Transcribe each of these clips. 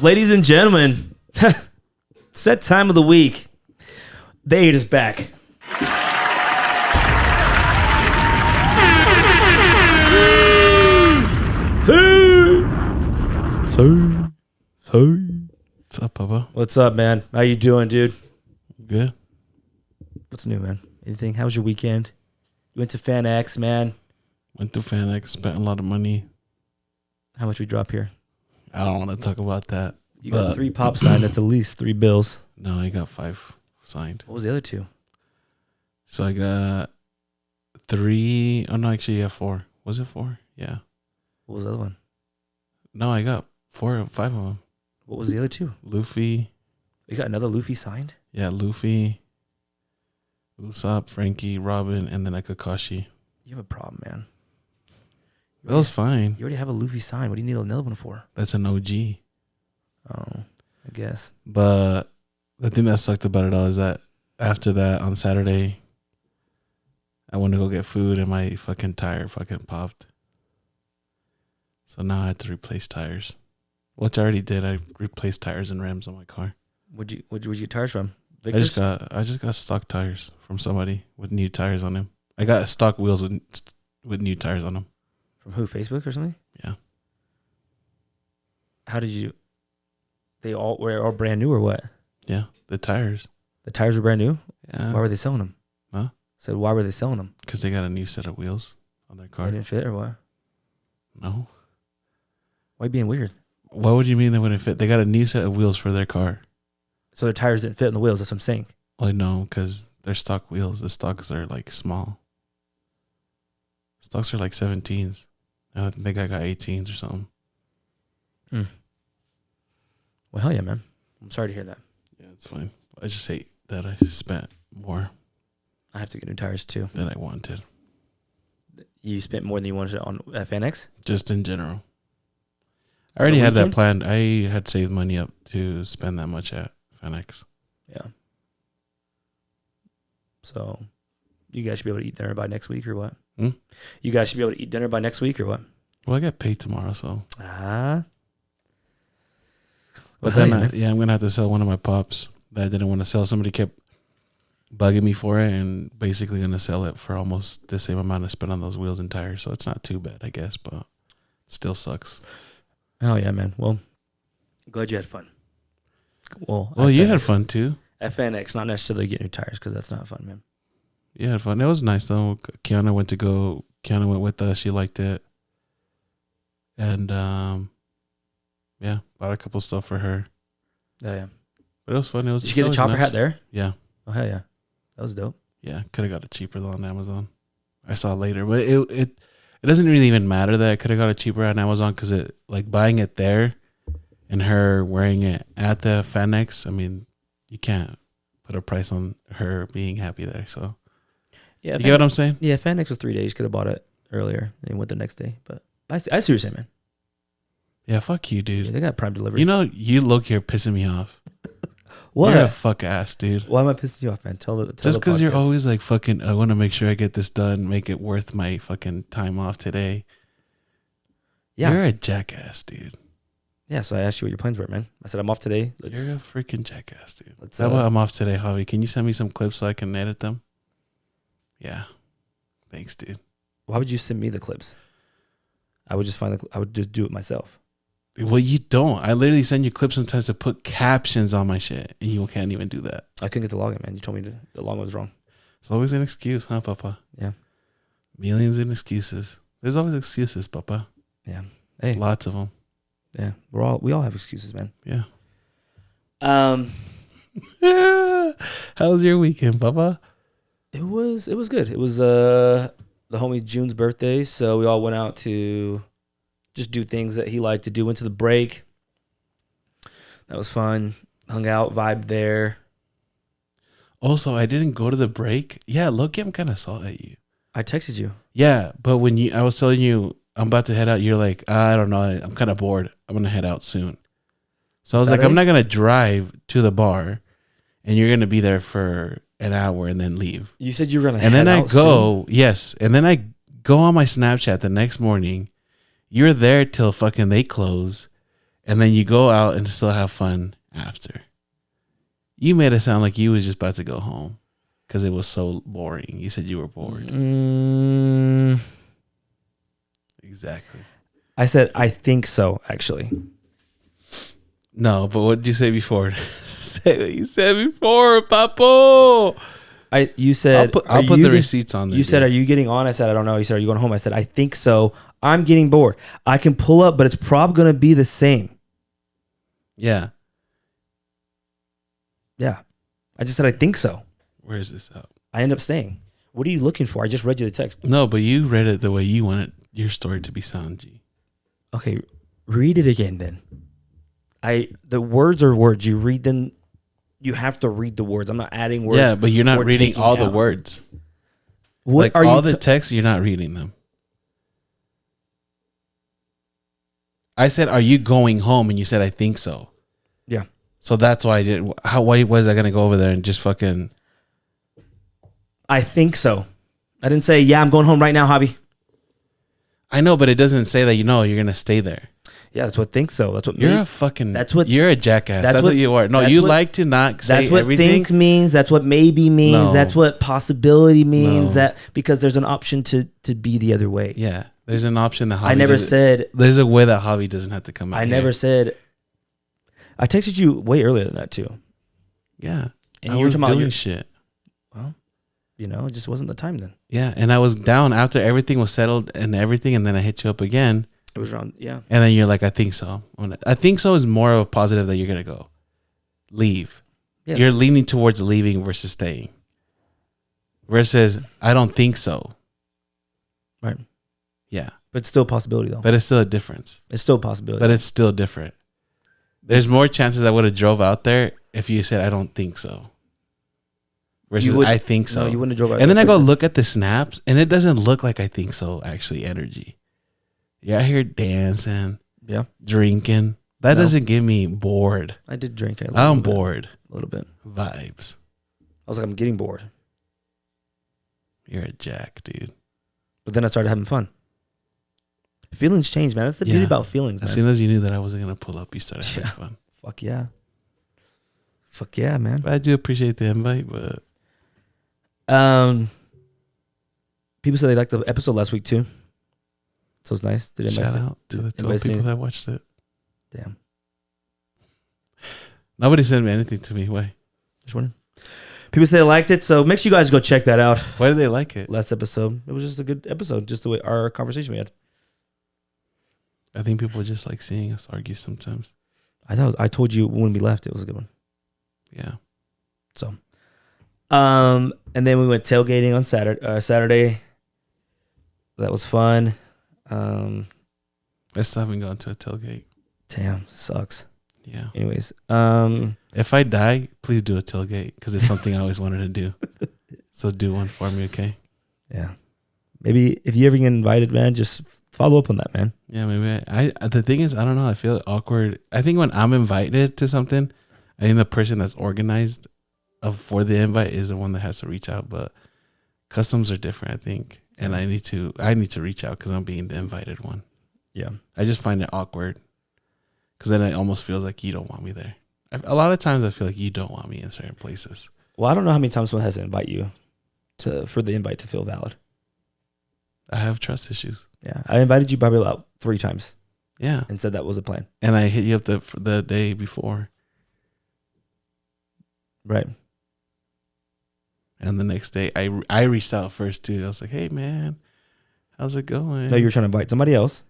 Ladies and gentlemen, set time of the week. The 8 is back. What's up, Papa? What's up, man? How you doing, dude? Good. What's new, man? Anything? How was your weekend? You went to FanX, man. Went to FanX, spent a lot of money. How much we drop here? I don't want to talk about that. You got 3 pop signed. That's at least 3 bills. No, I got 5 signed. What was the other 2? So I got 3. Oh, no, actually, yeah, 4. Was it 4? Yeah. What was the other one? No, I got 4 or 5 of them. What was the other 2? Luffy. You got another Luffy signed? Yeah, Luffy, Usopp, Frankie, Robin, and then a Kakashi. You have a problem, man. That was fine. You already have a Luffy signed. What do you need another one for? That's an OG. Oh, I guess. But the thing that sucked about it all is that after that, on Saturday, I went to go get food and my fucking tire fucking popped. So now I had to replace tires. Which I already did. I replaced tires and rims on my car. Where'd you get tires from? I just got stock tires from somebody with new tires on them. I got stock wheels with new tires on them. From who? Facebook or something? Yeah. How did you? They all were all brand new or what? Yeah, the tires. The tires were brand new. Yeah. Why were they selling them? Huh? So why were they selling them? Because they got a new set of wheels on their car. They didn't fit or what? No. Why are you being weird? What would you mean they wouldn't fit? They got a new set of wheels for their car. So the tires didn't fit in the wheels. That's what I'm saying. Well, no, because they're stock wheels. The stocks are like small. Stocks are like 17s. I think I got 18s or something. Well, hell yeah, man. I'm sorry to hear that. Yeah, it's fine. I just hate that I spent more I have to get new tires too. than I wanted. You spent more than you wanted on FanX? Just in general. I already had that planned. I had saved money up to spend that much at FanX. Yeah. So, you guys should be able to eat dinner by next week or what? You guys should be able to eat dinner by next week or what? Well, I get paid tomorrow, so. Ah. But then, I'm going to have to sell one of my pops that I didn't want to sell. Somebody kept bugging me for it and basically going to sell it for almost the same amount I spent on those wheels and tires. So, it's not too bad, I guess, but it still sucks. Oh, yeah, man. Well, glad you had fun. Well, you had fun, too. FNX, not necessarily get new tires because that's not fun, man. You had fun. It was nice, though. Kiana went with us. She liked it. And, yeah, bought a couple stuff for her. Oh, yeah. But it was fun. Did you get a chopper hat there? Yeah. Oh, hell yeah. That was dope. Yeah, could have got it cheaper, though, on Amazon. I saw it later. But it doesn't really even matter that I could have got it cheaper on Amazon because buying it there and her wearing it at the FanX, I mean, you can't put a price on her being happy there. So, yeah, you get what I'm saying? Yeah, FanX was 3 days. You could have bought it earlier and went the next day. But I see what you're saying, man. Yeah, fuck you, dude. Yeah, they got prime delivery. You know, you look here pissing me off. What? You're a fuck ass, dude. Why am I pissing you off, man? Just because you're always like fucking, I want to make sure I get this done, make it worth my fucking time off today. Yeah. You're a jackass, dude. Yeah, so I asked you what your plans were, man. I said, I'm off today. You're a freaking jackass, dude. How about I'm off today, Javi? Can you send me some clips so I can edit them? Yeah. Thanks, dude. Why would you send me the clips? I would just do it myself. Well, you don't. I literally send you clips sometimes to put captions on my shit, and you can't even do that. I couldn't get the login, man. You told me the login was wrong. It's always an excuse, huh, Papa? Yeah. Millions of excuses. There's always excuses, Papa. Yeah. Hey. Lots of them. Yeah. We all have excuses, man. Yeah. How was your weekend, Papa? It was good. It was the homie June's birthday, so we all went out to just do things that he liked to do. Went to the break. That was fun. Hung out, vibed there. Also, I didn't go to the break. Yeah, look, I'm kind of salty at you. I texted you. Yeah, but when I was telling you I'm about to head out, you're like, I don't know, I'm kind of bored. I'm going to head out soon. So I was like, I'm not going to drive to the bar, and you're going to be there for an hour and then leave. You said you were going to head out soon. And then I go on my Snapchat the next morning. You're there till fucking they close, and then you go out and still have fun after. You made it sound like you was just about to go home because it was so boring. You said you were bored. Exactly. I said, I think so, actually. No, but what did you say before? Say what you said before, Papo. You said, I'll put the receipts on there. You said, are you getting on? I said, I don't know. You said, are you going home? I said, I think so. I'm getting bored. I can pull up, but it's probably going to be the same. Yeah. Yeah. I just said, I think so. Where is this out? I end up staying. What are you looking for? I just read you the text. No, but you read it the way you wanted your story to be sound, G. Okay. Read it again then. The words are words. You read them. You have to read the words. I'm not adding words. Yeah, but you're not reading all the words. What like are all you the text, you're not reading them. I said, "Are you going home?" And you said, "I think so." Yeah. So that's why I did. Why was I gonna go over there and just fucking? I think so. I didn't say, yeah, I'm going home right now, Javi. I know, but it doesn't say that. You're gonna stay there. Yeah, that's what think so. That's what you're a fucking. That's what you're a jackass. That's what you are. No, you like to not say everything. That's what think means. That's what maybe means. No. That's what possibility means. No. That because there's an option to be the other way. Yeah, there's an option that Javi I never said. There's a way that Javi doesn't have to come out. I never said. I texted you way earlier than that too. Yeah, and you were doing shit. Well, it just wasn't the time then. Yeah, and I was down after everything was settled and everything, and then I hit you up again. It was around, yeah. And then you're like, I think so. I think so is more of a positive that you're going to go. Leave. Yes. You're leaning towards leaving versus staying. Versus, I don't think so. Right. Yeah. But it's still a possibility, though. But it's still a difference. It's still a possibility. But it's still different. There's more chances I would have drove out there if you said, I don't think so. Versus, I think so. No, you wouldn't have drove out there. And then I go look at the snaps, and it doesn't look like I think so, actually, energy. You're out here dancing, drinking. That doesn't get me bored. I did drink. I'm bored. A little bit. Vibes. I was like, I'm getting bored. You're a jack, dude. But then I started having fun. Feelings change, man. That's the beauty about feelings, man. As soon as you knew that I wasn't going to pull up, you started having fun. Fuck yeah. Fuck yeah, man. But I do appreciate the invite, but... People said they liked the episode last week, too. So it's nice. Shout out to the 12 people that watched it. Damn. Nobody sent me anything to me. Why? Just wondering. People say they liked it, so make sure you guys go check that out. Why did they like it? Last episode. It was just a good episode, just the way our conversation we had. I think people just like seeing us argue sometimes. I told you when we left, it was a good one. Yeah. So, and then we went tailgating on Saturday. That was fun. I still haven't gone to a tailgate. Damn, sucks. Yeah. Anyways, if I die, please do a tailgate because it's something I always wanted to do. So do one for me, okay? Yeah. Maybe if you ever get invited, man, just follow up on that, man. Yeah, maybe. The thing is, I don't know. I feel awkward. I think when I'm invited to something, I think the person that's organized for the invite is the one that has to reach out. But customs are different, I think. And I need to reach out because I'm being the invited one. Yeah. I just find it awkward because then it almost feels like you don't want me there. A lot of times I feel like you don't want me in certain places. Well, I don't know how many times someone has to invite you for the invite to feel valid. I have trust issues. Yeah. I invited you probably about 3 times. Yeah. And said that was a plan. And I hit you up the day before. Right. And the next day, I reached out first too. I was like, "Hey man, how's it going?" No, you were trying to invite somebody else.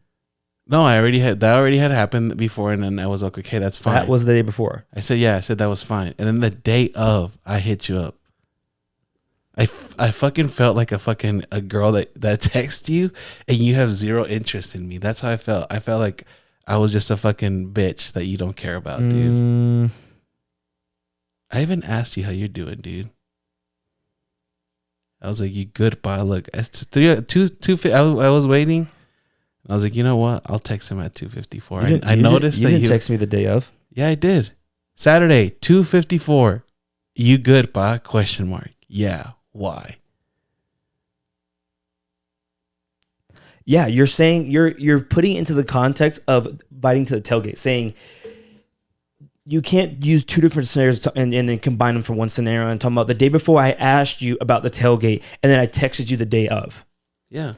No, that already had happened before, and then I was like, "Okay, that's fine." That was the day before. I said that was fine, and then the day of, I hit you up. I fucking felt like a girl that texts you, and you have zero interest in me. That's how I felt. I felt like I was just a fucking bitch that you don't care about, dude. I even asked you how you're doing, dude. I was like, "You good, pa? Look, it's 2:50. I was waiting. I was like, you know what? I'll text him at 2:54. I noticed you didn't text me the day of. Yeah, I did. Saturday, 2:54. You good, pa? Question mark. Yeah. Why? Yeah, you're saying you're putting it into the context of inviting to the tailgate, saying you can't use two different scenarios and then combine them for one scenario. And talking about the day before I asked you about the tailgate, and then I texted you the day of. Yeah.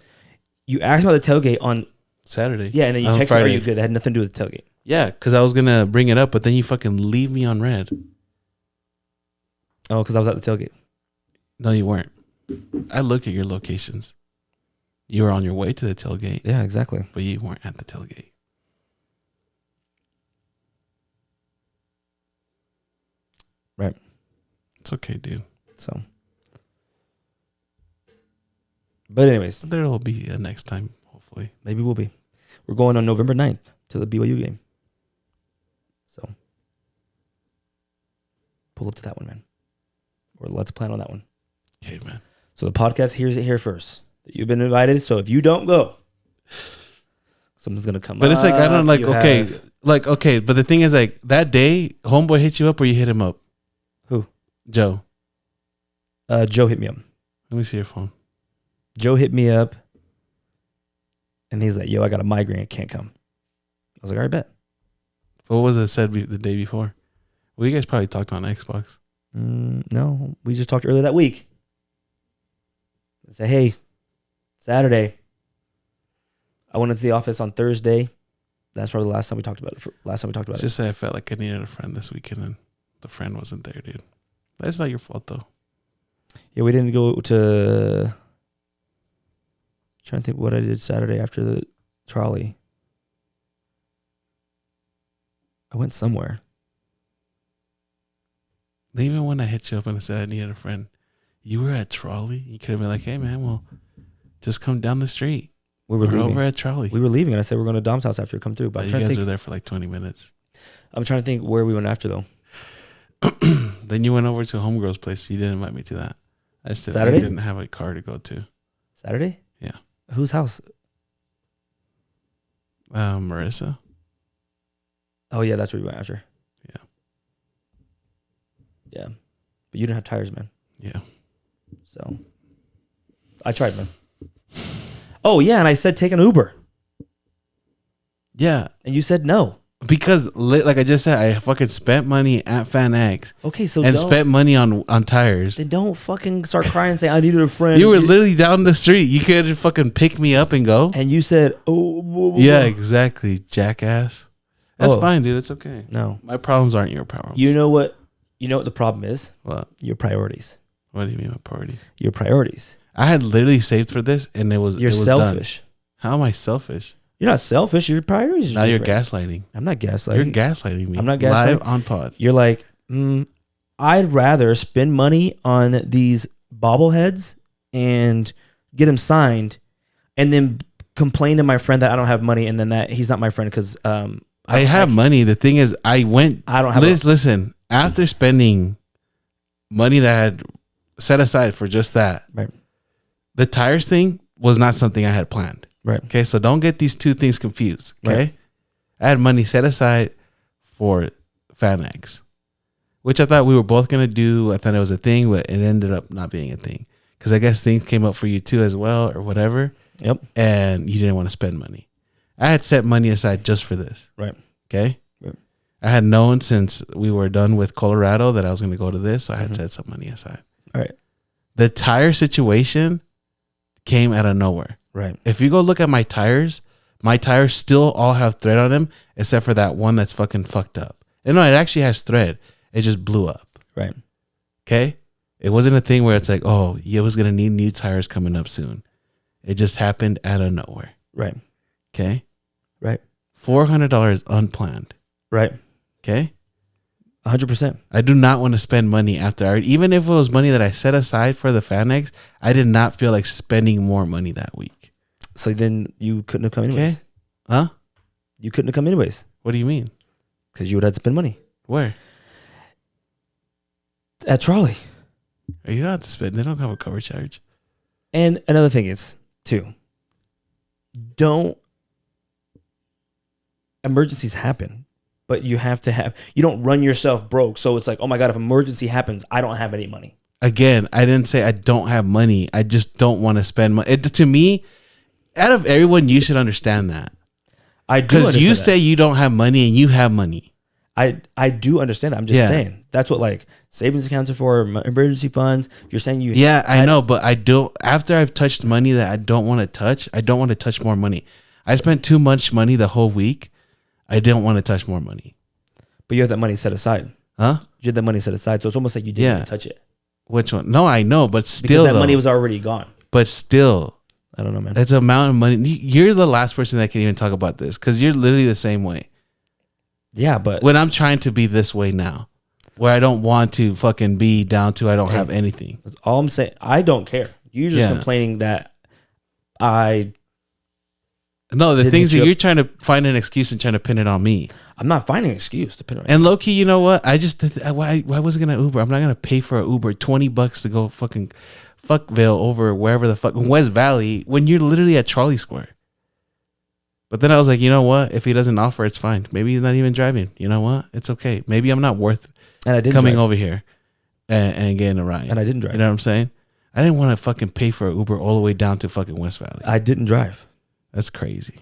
You asked about the tailgate on Saturday. Yeah, and then you texted me, Friday. are you good? That had nothing to do with the tailgate. Yeah, because I was going to bring it up, but then you fucking leave me on red. Oh, because I was at the tailgate. No, you weren't. I looked at your locations. You were on your way to the tailgate. Yeah, exactly. But you weren't at the tailgate. Right. It's okay, dude. So. But anyways. There will be a next time, hopefully. Maybe we'll be. We're going on November 9th to the BYU game. So. Pull up to that one, man. Or let's plan on that one. Okay, man. So the podcast hears it here first. You've been invited. So if you don't go, something's going to come up. But it's like, I don't like, okay. Have, Like, okay. But the thing is, like, that day, homeboy hit you up or you hit him up? Who? Joe. Joe hit me up. Let me see your phone. Joe hit me up. And he was like, yo, I got a migraine. I can't come. I was like, all right, bet. What was it said the day before? Well, you guys probably talked on Xbox. No, we just talked earlier that week. I said, hey, Saturday. I went into the office on Thursday. That's probably the last time we talked about it. It's just that I felt like I needed a friend this weekend and the friend wasn't there, dude. That's not your fault, though. Yeah, we didn't go to... Trying to think what I did Saturday after the trolley. I went somewhere. Even when I hit you up and I said I needed a friend, you were at trolley. You could have been like, hey, man, well, just come down the street. We're over at trolley. We were leaving, and I said we're going to Dom's house after. Come through. But you guys were there for like 20 minutes. I'm trying to think where we went after, though. Then you went over to Homegirl's place. You didn't invite me to that. I didn't have a car to go to. Saturday? Yeah. Whose house? Marissa. Oh, yeah, that's where we went after. Yeah. Yeah. But you didn't have tires, man. Yeah. So I tried, man. Oh, yeah, and I said take an Uber. Yeah. And you said no. Because, like I just said, I fucking spent money at FanX. Okay, so and spent money on tires. Then don't fucking start crying and say, I needed a friend. You were literally down the street. You could fucking pick me up and go. And you said, oh. Yeah, exactly, jackass. That's fine, dude. It's okay. No. My problems aren't your problems. You know what the problem is? What? Your priorities. What do you mean by priority? Your priorities. I had literally saved for this, and You're selfish. Done. How am I selfish? You're not selfish. Your priorities are now different. You're gaslighting. I'm not gaslighting. You're gaslighting me. I'm not gaslighting. Live on pod. You're like, I'd rather spend money on these bobbleheads and get them signed, and then complain to my friend that I don't have money, and then that he's not my friend because I have money. The thing is, I don't have. Listen, after spending money that I had set aside for just that, right. The tires thing was not something I had planned. Right. Okay. So don't get these two things confused. Okay. Right. I had money set aside for FanX, which I thought we were both going to do. I thought it was a thing, but it ended up not being a thing. Because I guess things came up for you too as well or whatever. Yep. And you didn't want to spend money. I had set money aside just for this. Right. Okay. Right. I had known since we were done with Colorado that I was going to go to this. So I had set some money aside. All right. The tire situation came out of nowhere. Right. If you go look at my tires still all have thread on them, except for that one that's fucking fucked up. And no, it actually has thread. It just blew up. Right. Okay? It wasn't a thing where it's like, oh, you was going to need new tires coming up soon. It just happened out of nowhere. Right. Okay? Right. $400 unplanned. Right. Okay? 100%. I do not want to spend money after even if it was money that I set aside for the FanX, I did not feel like spending more money that week. So then you couldn't have come anyways. Okay. Huh? You couldn't have come anyways. What do you mean? Because you would have to spend money. Where? At trolley. You don't have to spend. They don't have a cover charge. And another thing is, too, emergencies happen. But you don't run yourself broke. So it's like, oh my God, if emergency happens, I don't have any money. Again, I didn't say I don't have money. I just don't want to spend money. To me, out of everyone, you should understand that. I do Because you understand say you don't have money and you have money. I do understand that. I'm just saying that's what like savings accounts are for, emergency funds. You're saying you. Yeah, I know, but I don't. After I've touched money that I don't want to touch, I don't want to touch more money. I spent too much money the whole week. I don't want to touch more money. But you have that money set aside. Huh? You had that money set aside, so it's almost like you didn't even touch it. Which one? No, I know, but still, because that money was already gone. But still, I don't know, man. It's a amount of money. You're the last person that can even talk about this because you're literally the same way. Yeah, but when I'm trying to be this way now, where I don't want to fucking be down to I don't have anything. That's all I'm saying. I don't care. You're just complaining that I. No, the things that you're trying to find an excuse and trying to pin it on me. I'm not finding an excuse to pin it on. And low key, you know what? Why was I gonna Uber? I'm not gonna pay for an Uber $20 to go fucking Fuckville over wherever the fuck West Valley when you're literally at Charlie Square. But then I was like, you know what? If he doesn't offer, it's fine. Maybe he's not even driving. You know what? It's okay. Maybe I'm not worth coming over here and getting a ride. And I didn't drive. You know what I'm saying? I didn't want to fucking pay for an Uber all the way down to fucking West Valley. I didn't drive. That's crazy.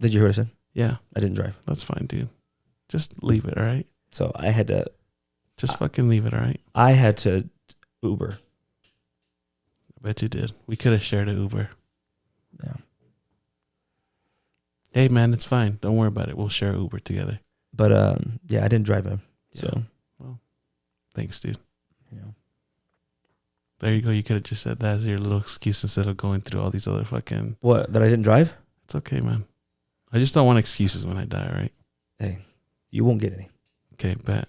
Did you hear what I said? Yeah. I didn't drive. That's fine, dude. Just leave it, all right? So I had to. Just fucking leave it, all right? I had to Uber. I bet you did. We could have shared an Uber. Yeah. Hey, man, it's fine. Don't worry about it. We'll share Uber together. But, yeah, I didn't drive him. So. Yeah. Well, thanks, dude. Yeah. There you go. You could have just said that as your little excuse instead of going through all these other fucking... What? That I didn't drive? It's okay, man. I just don't want excuses when I die, right? Hey, you won't get any. Okay, bet.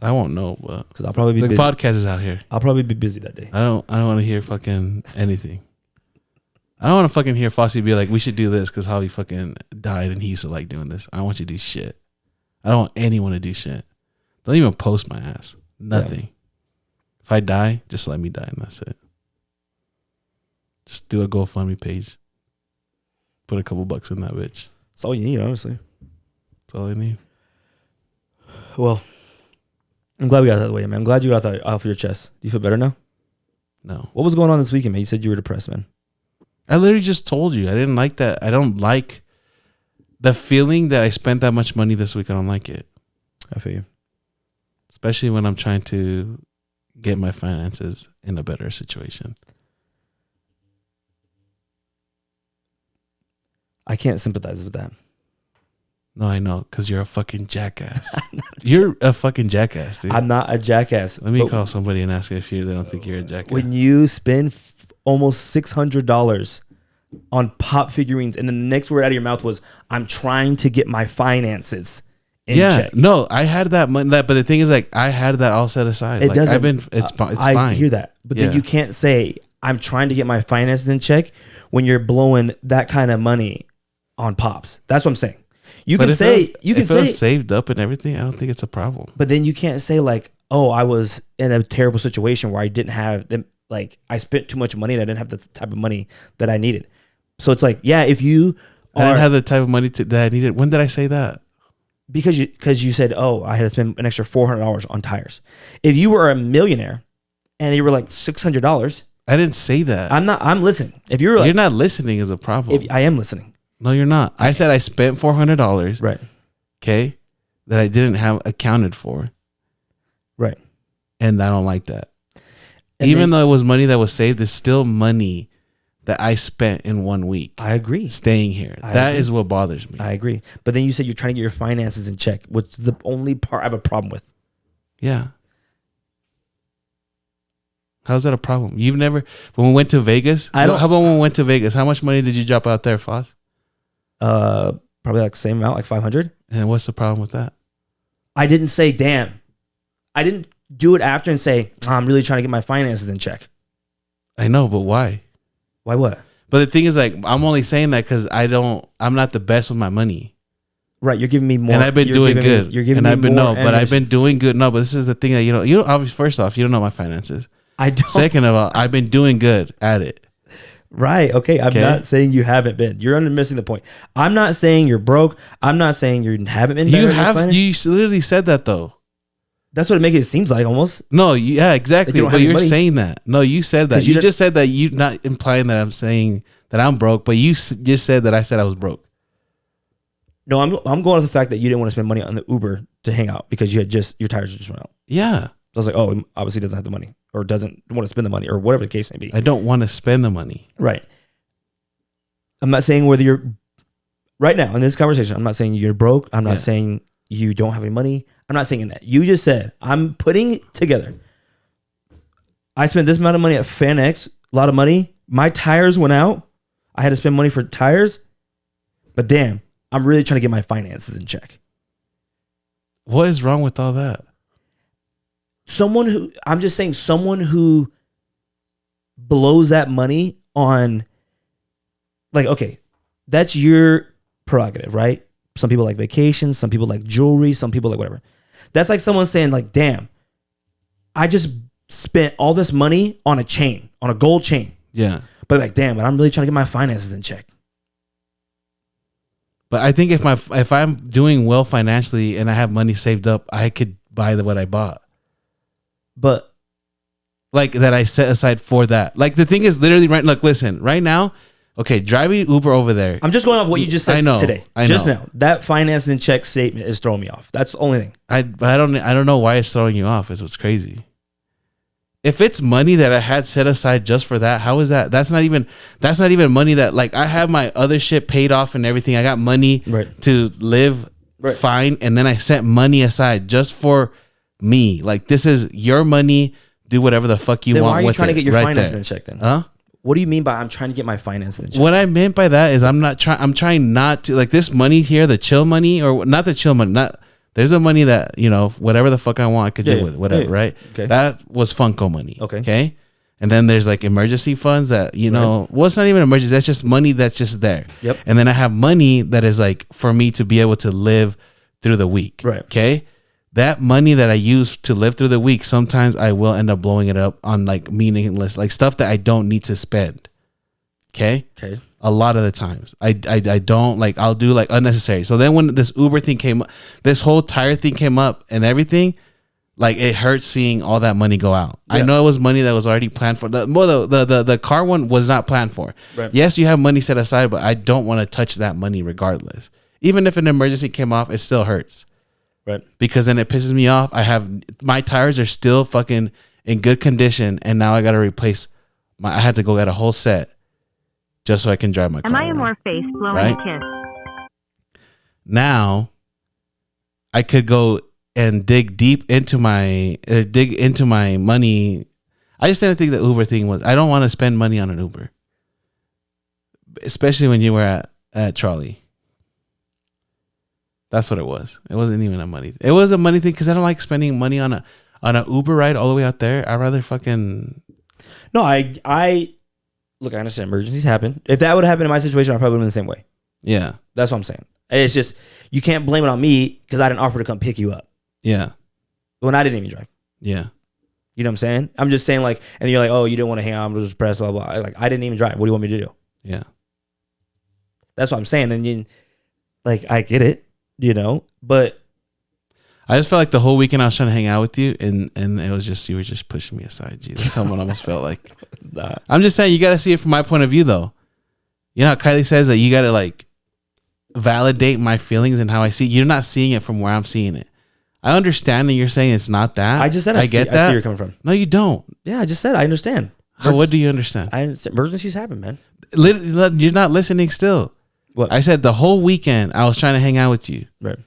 I won't know, but... Because I'll probably be busy. The podcast is out here. I'll probably be busy that day. I don't want to hear fucking anything. I don't want to fucking hear Fossie be like, we should do this because Javi fucking died and he used to like doing this. I don't want you to do shit. I don't want anyone to do shit. Don't even post my ass. Nothing. Yeah. If I die, just let me die and that's it. Just do a GoFundMe page. Put a couple bucks in that bitch. That's all you need, honestly. That's all I need. Well, I'm glad we got that way, man. I'm glad you got that off your chest. Do you feel better now? No. What was going on this weekend, man? You said you were depressed, man. I literally just told you. I didn't like that. I don't like the feeling that I spent that much money this week. I don't like it. I feel you. Especially when I'm trying to get my finances in a better situation. I can't sympathize with that. No, I know, because you're a fucking jackass. You're a fucking jackass, dude. I'm not a jackass. Let me call somebody and ask if they don't think you're a jackass. When you spend almost $600 on pop figurines, and then the next word out of your mouth was, "I'm trying to get my finances in check." No, I had that money. But the thing is, like, I had that all set aside. It like, doesn't. It's fine. I hear that, but then you can't say, "I'm trying to get my finances in check" when you're blowing that kind of money on pops. That's what I'm saying. You can say it was saved up and everything. I don't think it's a problem. But then you can't say like, "Oh, I was in a terrible situation where I didn't have them. Like, I spent too much money and I didn't have the type of money that I needed." So it's like, yeah, if you I didn't have the type of money that I needed. When did I say that? Because you said, "Oh, I had to spend an extra $400 on tires." If you were a millionaire and you were like $600, I didn't say that. I'm listening. If you're like, you're not listening is a problem. I am listening. No, you're not. I said I spent $400. Right. Okay. That I didn't have accounted for. Right. And I don't like that. And even though it was money that was saved, it's still money that I spent in 1 week. I agree. Staying here. That is what bothers me. I agree. But then you said you're trying to get your finances in check, which is the only part I have a problem with. Yeah. How's that a problem? You've never, when we went to Vegas, how about when we went to Vegas? How much money did you drop out there, Foss? Probably like the same amount, like 500. And what's the problem with that? I didn't say, damn. I didn't do it after and say, I'm really trying to get my finances in check. I know, but why? Why what? But the thing is, like, I'm only saying that because I'm not the best with my money. Right, you're giving me more. And I've been doing good. You're giving me more. But I've been doing good. No, but this is the thing that you don't obviously, first off, you don't know my finances. I don't. Second of all, I've been doing good at it. Right. Okay. I'm not saying you haven't been. You're missing the point. I'm not saying you're broke. I'm not saying you haven't been. You have. You literally said that though. That's what it makes it seems like almost. No. Yeah. Exactly. But you're saying that. No. You said that. You just said that. You not implying that I'm saying that I'm broke, but you just said that I said I was broke. No, I'm going with the fact that you didn't want to spend money on the Uber to hang out because your tires just went out. Yeah. I was like, oh, obviously doesn't have the money or doesn't want to spend the money or whatever the case may be. I don't want to spend the money. Right. I'm not saying whether you're right now in this conversation. I'm not saying you're broke. I'm not saying you don't have any money. I'm not saying that. You just said I'm putting together. I spent this amount of money at FanX, a lot of money. My tires went out. I had to spend money for tires. But damn, I'm really trying to get my finances in check. What is wrong with all that? Someone who blows that money on, like, okay, that's your prerogative, right? Some people like vacations, some people like jewelry, some people like whatever. That's like someone saying like, damn, I just spent all this money on a chain, on a gold chain. Yeah. But like, damn, but I'm really trying to get my finances in check. But I think if I'm doing well financially and I have money saved up, I could buy what I bought. But like that I set aside for that. Like the thing is literally right. Look, listen, right now, okay, driving Uber over there. I'm just going off what you just said today. I just know. Now. That finance in check statement is throwing me off. That's the only thing. I don't know why it's throwing you off. It's what's crazy. If it's money that I had set aside just for that, how is that? That's not even money that, like, I have my other shit paid off and everything. I got money to live fine, and then I set money aside just for me. Like, this is your money. Do whatever the fuck you want with it. Why are you trying to get your finances in check then? Huh? What do you mean by I'm trying to get my finances in check? What I meant by that is I'm trying not to, like, this money here, the chill money, or not the chill money, there's a money that, you know, whatever the fuck I want, I could do with whatever, right? Okay. That was Funko money. Okay. And then there's like emergency funds that, you know, well, it's not even emergency. That's just money that's just there. Yep. And then I have money that is like for me to be able to live through the week. Right. Okay. That money that I use to live through the week, sometimes I will end up blowing it up on like meaningless, like stuff that I don't need to spend. Okay. A lot of the times I don't, like, I'll do like unnecessary. So then when this Uber thing came up, this whole tire thing came up and everything, like, it hurts seeing all that money go out. Yeah. I know it was money that was already planned for. The car one was not planned for. Right. Yes, you have money set aside, but I don't want to touch that money regardless. Even if an emergency came off, it still hurts. Right. Because then it pisses me off. My tires are still fucking in good condition, and now I got to replace I had to go get a whole set just so I can drive my car. Am I in more face blowing a kiss? Now, I could go and dig into my money. I just didn't think the Uber thing was. I don't want to spend money on an Uber, especially when you were at Trolley. That's what it was. It wasn't even a money. It was a money thing because I don't like spending money on a Uber ride all the way out there. I'd rather fucking. No, I look. I understand emergencies happen. If that would have happened in my situation, I probably would have been the same way. Yeah, that's what I'm saying. It's just you can't blame it on me because I didn't offer to come pick you up. Yeah, when I didn't even drive. Yeah, you know what I'm saying? I'm just saying, like, and you're like, oh, you didn't want to hang out. I'm just depressed. Blah blah. Like, I didn't even drive. What do you want me to do? Yeah, that's what I'm saying. And you, like, I get it. You know, but I just felt like the whole weekend I was trying to hang out with you, and it was just, you were just pushing me aside. Jeez, that's how it almost felt like. I'm just saying, you got to see it from my point of view, though. You know how Kylie says that you got to, like, validate my feelings and how I see. You're not seeing it from where I'm seeing it. I understand that you're saying it's not that. I just said I get that. I see where you're coming from. No, you don't. Yeah, I just said I understand. What do you understand? I understand. Emergencies happen, man. You're not listening still. What? I said the whole weekend I was trying to hang out with you. Right.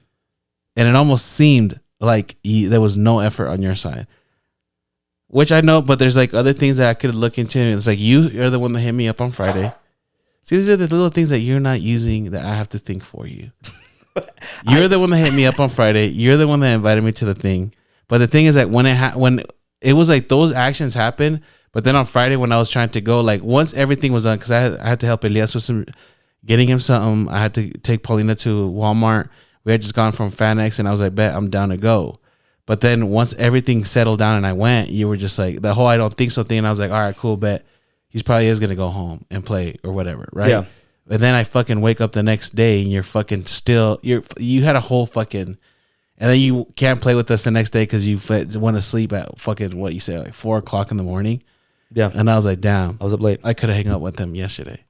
And it almost seemed like there was no effort on your side. Which I know, but there's like other things that I could look into. It's like you're the one that hit me up on Friday. See, these are the little things that you're not using that I have to think for you. You're the one that hit me up on Friday. You're the one that invited me to the thing. But the thing is that when it was like those actions happened, but then on Friday when I was trying to go, like once everything was done, because I had to help Elias with some getting him something. I had to take Paulina to Walmart. We had just gone from FanX, and I was like, bet I'm down to go. But then once everything settled down and I went, you were just like, the whole I don't think so thing. And I was like, all right, cool, bet. He's probably is going to go home and play or whatever, right? Yeah. But then I fucking wake up the next day and you're fucking still, you had a whole fucking, and then you can't play with us the next day because you went to sleep at fucking, what you say, like 4 o'clock in the morning. Yeah. And I was like, damn. I was up late. I could have hung out with him yesterday.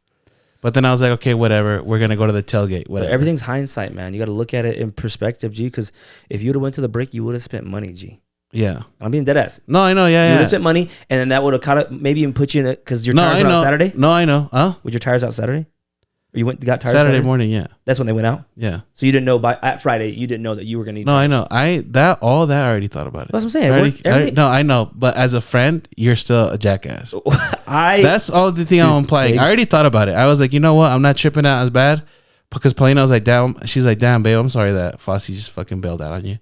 But then I was like, okay, whatever. We're gonna go to the tailgate. Whatever. Everything's hindsight, man. You got to look at it in perspective, G. Because if you would have went to the break, you would have spent money, G. Yeah. I'm being dead ass. No, I know. You Yeah, would have yeah. spent money, and then that would have caught up, maybe even put you in it because your tires went out Saturday. No, I know. Huh? With your tires out Saturday? Or you got tires Saturday morning. Yeah. That's when they went out. Yeah. So you didn't know at Friday. You didn't know that you were gonna need. No, tires. I know. All that I already thought about it. That's what I'm saying. No, I know. But as a friend, you're still a jackass. That's all the thing I'm implying. I already thought about it. I was like, you know what? I'm not tripping out as bad because Paulina was like, damn. She's like, damn, babe. I'm sorry that Fossie just fucking bailed out on you.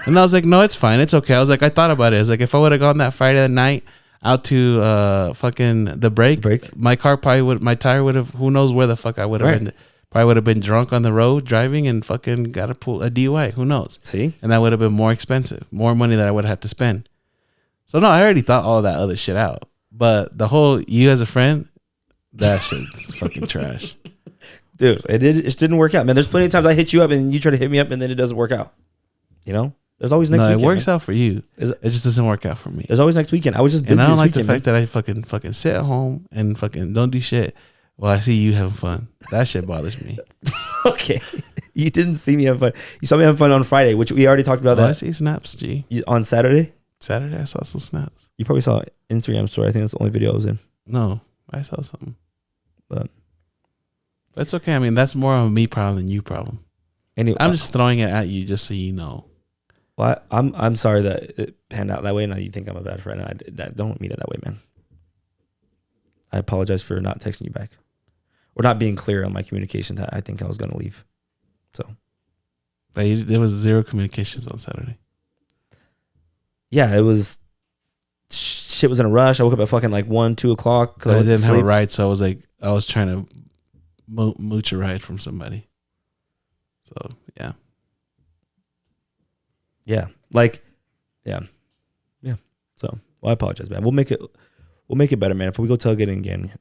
And I was like, no, it's fine. It's okay. I was like, I thought about it. I was like, if I would have gone that Friday night out to fucking the break, my car my tire would have, who knows where the fuck I would have been. Probably would have been drunk on the road driving and fucking got a DUI. Who knows? See? And that would have been more expensive, more money that I would have had to spend. So no, I already thought all that other shit out. But the whole you as a friend, that shit's fucking trash. Dude, it didn't work out, man. There's plenty of times I hit you up and you try to hit me up and then it doesn't work out. You know? There's always next weekend. No, it works out for you. It just doesn't work out for me. There's always next weekend. I was just busy and I don't like weekend, the fact that I fucking sit at home and fucking don't do shit. Well, I see you having fun. That shit bothers me. Okay. You didn't see me having fun. You saw me having fun on Friday, which we already talked about. I see snaps, G. On Saturday? Saturday, I saw some snaps. You probably saw Instagram story. I think that's the only video I was in. No, I saw something. But that's okay. I mean, that's more of a me problem than you problem. Anyway, I'm just throwing it at you just so you know. Well, I'm sorry that it panned out that way. Now you think I'm a bad friend. I don't mean it that way, man. I apologize for not texting you back. Or not being clear on my communication that I think I was going to leave. So. There was zero communications on Saturday. Yeah, it was. Shit was in a rush. I woke up at fucking like 1, 2 o'clock. I didn't have a ride, so I was trying to mooch a ride from somebody. So, yeah. Yeah. Yeah. So, I apologize, man. We'll make it better, man. If we go tailgating again,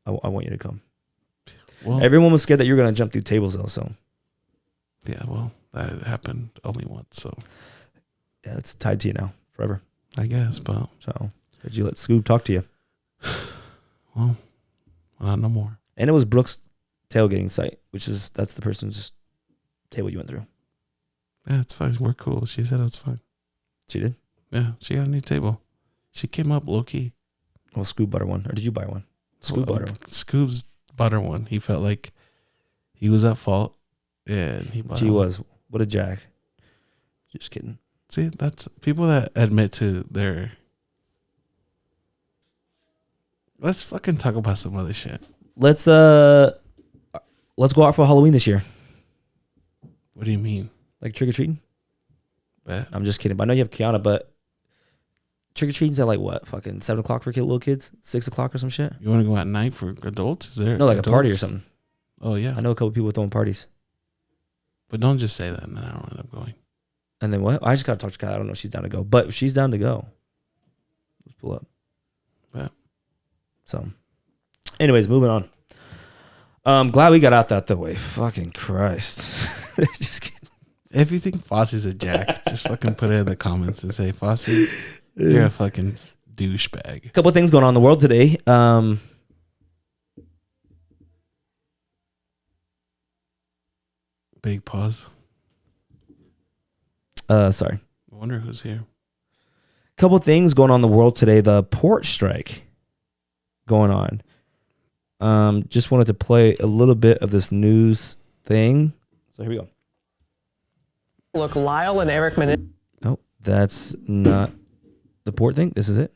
I want you to come. Well, everyone was scared that you were going to jump through tables, though. So, yeah, well, that happened only once. So, yeah, it's tied to you now forever. I guess, but so did you let Scoob talk to you? Well, no more. And it was Brooke's tailgating site, that's the person's table you went through. Yeah, it's fine. We're cool. She said it was fine. She did? Yeah, she got a new table. She came up low key. Well, Scoob bought her one, or did you buy one? Scoob bought her one. Scoob's bought her one. He felt like he was at fault, and he bought. She was. What a jack. Just kidding. See, that's people that admit to their. Let's fucking talk about some other shit. Let's go out for Halloween this year. What do you mean? Like trick or treating? Bet. I'm just kidding. But I know you have Kiana, but trick or treating's at like what? Fucking 7 o'clock for little kids? 6 o'clock or some shit? You want to go at night for adults? Is there no like adults? a party or something? Oh yeah. I know a couple people throwing parties. But don't just say that, and then I don't end up going. And then what? I just gotta talk to Kyle. I don't know if she's down to go, but if she's down to go, let's pull up. Yeah. So, anyways, moving on. Glad we got out that way. Fucking Christ. Just kidding. If you think Fossie's a jack, just fucking put it in the comments and say, Fossie, you're a fucking douchebag. A couple of things going on in the world today. Big pause. Sorry. I wonder who's here. Couple of things going on in the world today. The port strike going on. Just wanted to play a little bit of this news thing. So here we go. Look, Lyle and Eric Oh, that's not the port thing. This is it.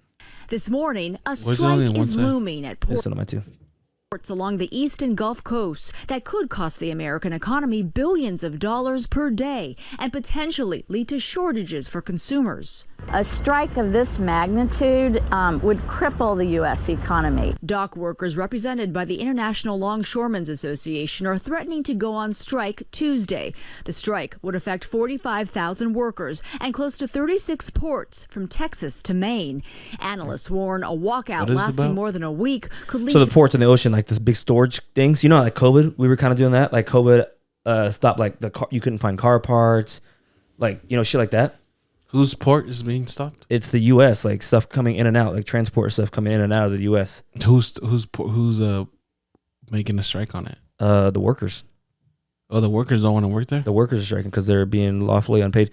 This morning, a strike is looming at ports along the eastern Gulf Coast that could cost the American economy billions of dollars per day and potentially lead to shortages for consumers. A strike of this magnitude would cripple the U.S. economy. Dock workers represented by the International Longshoremen's Association are threatening to go on strike Tuesday. The strike would affect 45,000 workers and close to 36 ports from Texas to Maine. Analysts warn a walkout lasting more than a week could lead to the ports in the ocean, like this big storage things. You know, like COVID, we were kind of doing that. Like COVID stopped, like the car, you couldn't find car parts, like, you know, shit like that. Whose port is being stopped? It's the U.S. Like stuff coming in and out, like transport stuff coming in and out of the U.S. Whose making a strike on it? The workers. Oh, the workers don't want to work there? The workers are striking because they're being lawfully unpaid.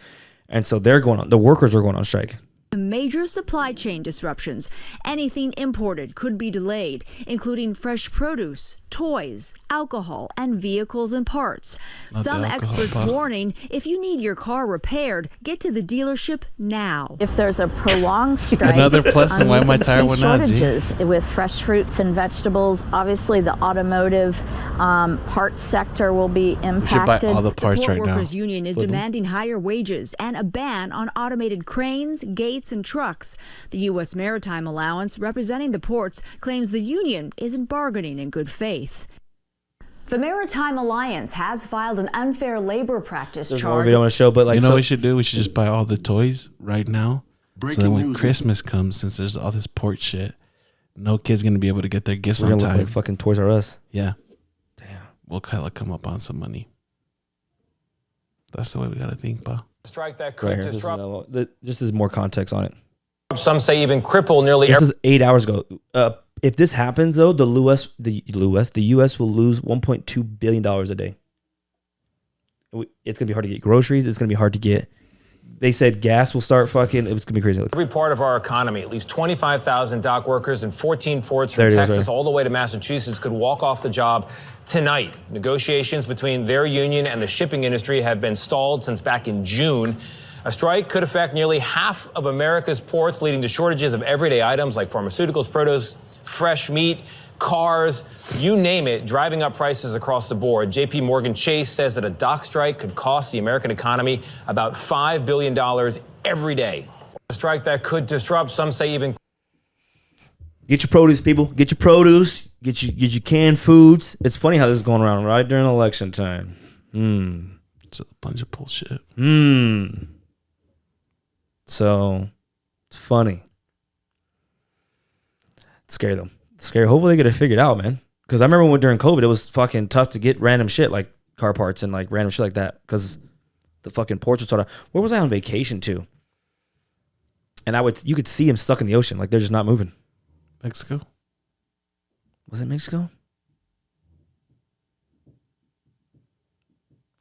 And so they're going on. The workers are going on strike. Major supply chain disruptions. Anything imported could be delayed, including fresh produce, toys, alcohol, and vehicles and parts. Not Some the alcohol experts part. warning if you need your car repaired, get to the dealership now. If there's a prolonged strike, Another plus and why we my could tire see went out, G. shortages with fresh fruits and vegetables. Obviously, the automotive parts sector will be We should buy impacted. all the parts Port right now. Workers Union is demanding higher wages and a ban on automated cranes, gates, and trucks. The U.S. Maritime Allowance, representing the ports, claims the union isn't bargaining in good faith. The Maritime Alliance has filed an unfair labor practice There's more charge. video on the show, but like, You know so, what we should do? We should just buy all the toys right now. So then when Christmas comes, since there's all this port shit, no kid's going to be able to get their gifts we're on gonna look time. like fucking Toys R Us. Yeah. Damn. We'll kind of come up on some money. That's the way we got to think, pal. Strike that Right could here. This is, disrupt. just as more context on it. Some say even cripple nearly This every. is 8 hours ago. If this happens, though, the U.S. will lose $1.2 billion a day. It's gonna be hard to get groceries. It's gonna be hard to get. They said gas will start fucking. It's gonna be crazy. Every part of our economy, at least 25,000 dock workers and 14 ports There from it is, Texas right. all the way to Massachusetts could walk off the job tonight. Negotiations between their union and the shipping industry have been stalled since back in June. A strike could affect nearly half of America's ports, leading to shortages of everyday items like pharmaceuticals, produce, fresh meat, cars, you name it, driving up prices across the board. JP Morgan Chase says that a dock strike could cost the American economy about $5 billion every day. A strike that could disrupt, some say even. Get your produce, people. Get your produce. Get your canned foods. It's funny how this is going around right during election time. It's a bunch of bullshit. So it's funny. It's scary though. It's scary. Hopefully they get it figured out, man. Because I remember when during COVID, it was fucking tough to get random shit like car parts and like random shit like that because the fucking ports were sort of. Where was I on vacation to? And you could see them stuck in the ocean, like they're just not moving. Mexico? Was it Mexico?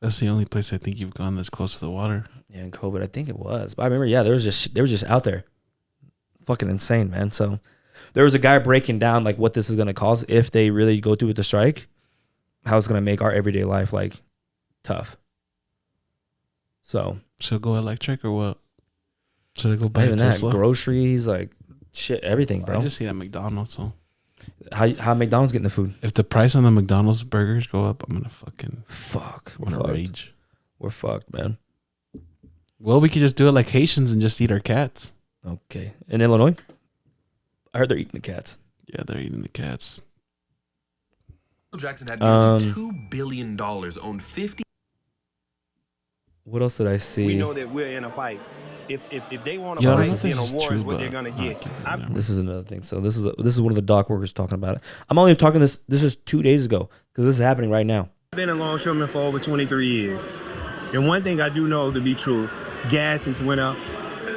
That's the only place I think you've gone that's close to the water. Yeah, in COVID, I think it was. But I remember, yeah, they were just out there, fucking insane, man. So there was a guy breaking down like what this is gonna cause if they really go through with the strike, how it's gonna make our everyday life like tough. So Should go electric or what? Should I go buy not a even that, Tesla? groceries, like shit, everything, I bro. just eat at McDonald's. So How McDonald's getting the food? if the price on the McDonald's burgers go up, I'm gonna fucking Fuck, I'm gonna rage. We're fucked, man. Well, we could just do it like Haitians and just eat our cats. Okay, in Illinois, I heard they're eating the cats. Yeah, they're eating the cats. Jackson had nearly $2 billion, owned 50. What else did I see? We know that we're in a fight. If they want to Yeah, fight, this then is a war true, is what but they're gonna get. This is another thing. So this is one of the dock workers talking about it. I'm only talking this. This is 2 days ago because this is happening right now. I've been a longshoreman for over 23 years, and one thing I do know to be true: gas has went up.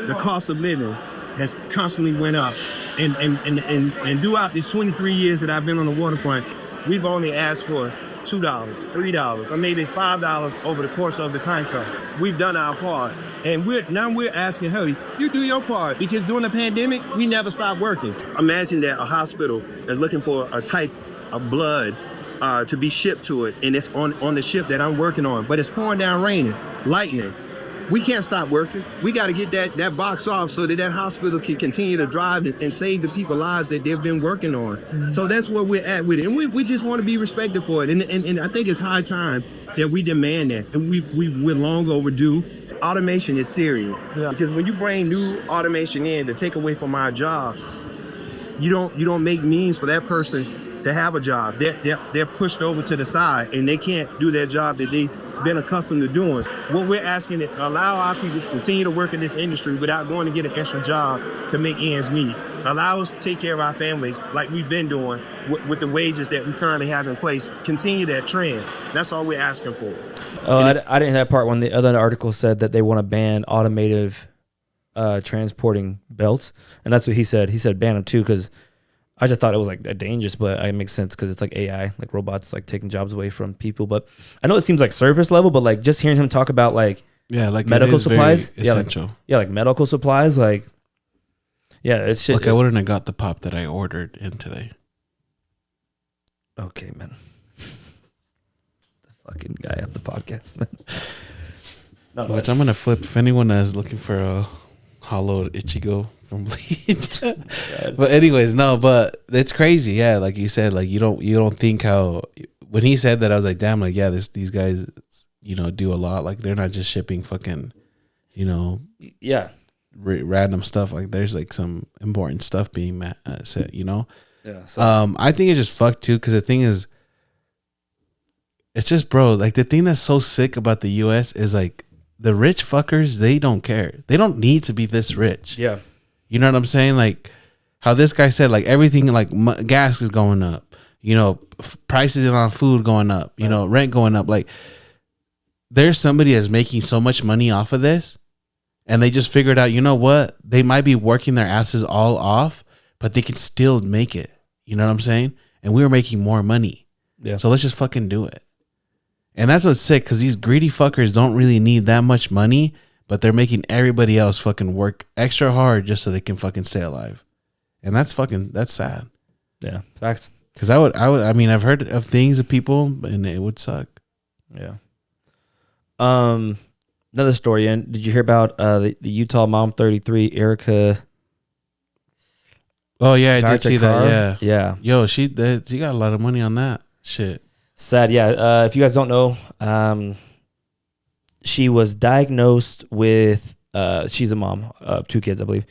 The cost of living has constantly went up, and throughout these 23 years that I've been on the waterfront, we've only asked for $2, $3, or maybe $5 over the course of the contract. We've done our part, and we're asking, hey, you do your part, because during the pandemic, we never stopped working. Imagine that a hospital is looking for a type of blood to be shipped to it, and it's on the ship that I'm working on, but it's pouring down raining, lightning. We can't stop working. We got to get that box off so that hospital can continue to drive and save the people's lives that they've been working on. So that's where we're at with it. And we just want to be respected for it. And I think it's high time that we demand that. And we're long overdue. Automation is serious. Yeah. Because when you bring new automation in to take away from our jobs, you don't make means for that person to have a job. They're pushed over to the side and they can't do their job that they've been accustomed to doing. What we're asking is allow our people to continue to work in this industry without going to get an extra job to make ends meet. Allow us to take care of our families like we've been doing with the wages that we currently have in place. Continue that trend. That's all we're asking for. Oh, I didn't hear that part when the other article said that they want to ban automated transporting belts, and that's what he said. He said ban them too because I just thought it was like dangerous, but it makes sense because it's like AI, like robots, like taking jobs away from people. But I know it seems like surface level, but like just hearing him talk about like like medical supplies, essential. Like medical supplies, like it's shit. Like I wouldn't have got the pop that I ordered in today. Okay, man. The fucking guy off the podcast, man. No, which I'm gonna flip if anyone is looking for a hollow Ichigo from Bleach. But anyways, no, but it's crazy. Yeah, like you said, like you don't think how when he said that, I was like, damn, like these guys, do a lot. Like they're not just shipping fucking, random stuff. Like there's like some important stuff being said, Yeah. So. I think it's just fucked too, because the thing is, it's just, bro, like the thing that's so sick about the U.S. is like the rich fuckers, they don't care. They don't need to be this rich. Yeah. You know what I'm saying? Like how this guy said, like everything, like gas is going up, prices on food going up, rent going up. Like there's somebody that's making so much money off of this, and they just figured out, you know what? They might be working their asses all off, but they can still make it. You know what I'm saying? And we were making more money. Yeah. So let's just fucking do it. And that's what's sick, because these greedy fuckers don't really need that much money, but they're making everybody else fucking work extra hard just so they can fucking stay alive. And that's sad. Yeah. Facts. Because I've heard of things of people, and it would suck. Yeah. Another story. And did you hear about the Utah mom, 33, Erica? Oh yeah, I did see that. Yeah. Yo, she got a lot of money on that shit. Sad. Yeah. If you guys don't know, she was diagnosed with. She's a mom of 2 kids, I believe.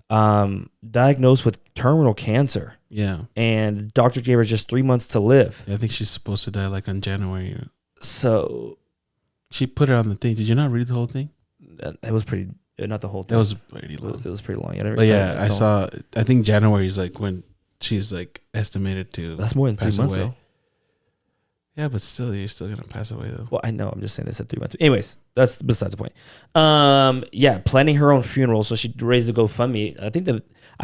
Diagnosed with terminal cancer. Yeah. And the doctor gave her just 3 months to live. I think she's supposed to die like on January. So she put it on the thing. Did you not read the whole thing? It was pretty. Not the whole thing. It was pretty long. It was pretty long. I saw. I think January is like when she's like estimated to. That's more than 3 months though. Yeah, but still, you're still gonna pass away though. Well, I know. I'm just saying they said 3 months. Anyways, that's besides the point. Planning her own funeral, so she raised a GoFundMe. I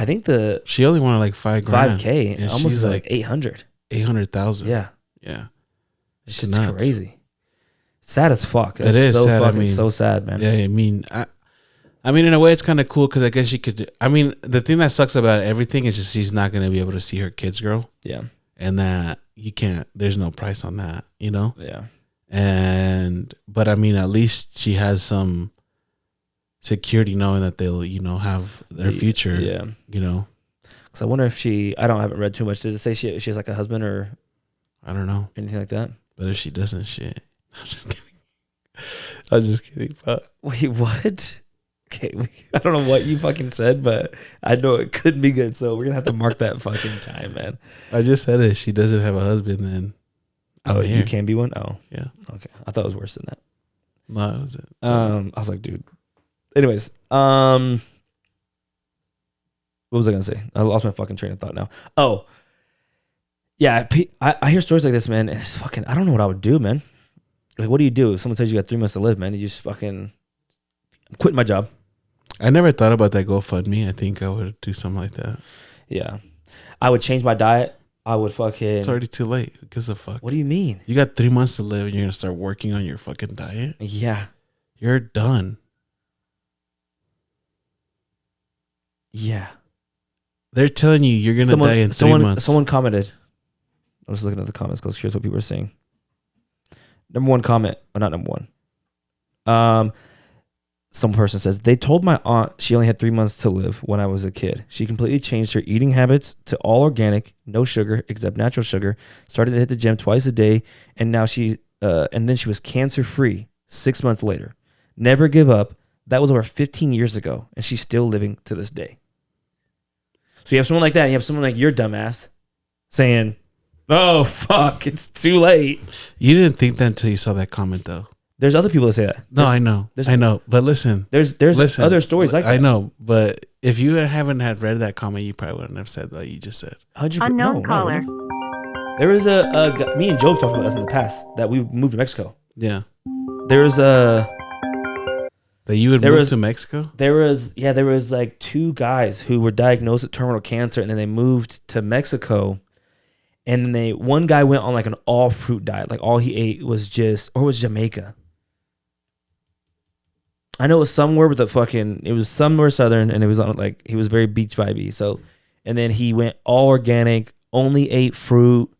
think the she only wanted like $5,000. $5,000, almost like 800,000. Yeah. It's crazy. Sad as fuck. It is so sad. fucking so sad, man. Yeah, I mean, in a way, it's kind of cool because I guess she could. I mean, the thing that sucks about everything is just she's not going to be able to see her kids grow. Yeah. And that you can't. There's no price on that, Yeah. But I mean, at least she has some security knowing that they'll, have their future. Yeah. Because I wonder if I haven't read too much. Did it say she has like a husband or? I don't know. Anything like that? But if she doesn't, shit. I'm just kidding. Fuck. Wait, what? Okay, I don't know what you fucking said, but I know it could be good. So we're gonna have to mark that fucking time, man. I just said it. She doesn't have a husband, then. Oh, you can be one. Oh, yeah. Okay, I thought it was worse than that. No, it wasn't. I was like, dude. Anyways, what was I gonna say? I lost my fucking train of thought now. Oh, yeah. I hear stories like this, man. And it's fucking. I don't know what I would do, man. Like, what do you do if someone tells you got 3 months to live, man? You just fucking. I'm quitting my job. I never thought about that GoFundMe. I think I would do something like that. Yeah. I would change my diet. I would fucking. It's already too late. Who gives a fuck? What do you mean? You got 3 months to live and you're going to start working on your fucking diet? Yeah. You're done. Yeah. They're telling you you're going to die in 3 months. Someone commented. I was looking at the comments because here's what people were saying. Number one comment. Well, not number one. Some person says, they told my aunt she only had 3 months to live when I was a kid. She completely changed her eating habits to all organic, no sugar except natural sugar, started to hit the gym twice a day, and now and then she was cancer free 6 months later. Never give up. That was over 15 years ago, and she's still living to this day. So you have someone like that, and you have someone like your dumbass saying, oh, fuck, it's too late. You didn't think that until you saw that comment, though. There's other people that say that. No, I know. But listen. There's other stories like that. I know. But if you haven't had read that comment, you probably wouldn't have said what you just said. Unknown caller. There was me and Joe have talked about this in the past, that we moved to Mexico. Yeah. There's a That you would move to Mexico? There was like 2 guys who were diagnosed with terminal cancer, and then they moved to Mexico. And then one guy went on like an all fruit diet, like all he ate was Jamaica. I know it was somewhere with it was somewhere southern, and it was on like he was very beach vibey. So, and then he went all organic, only ate fruit.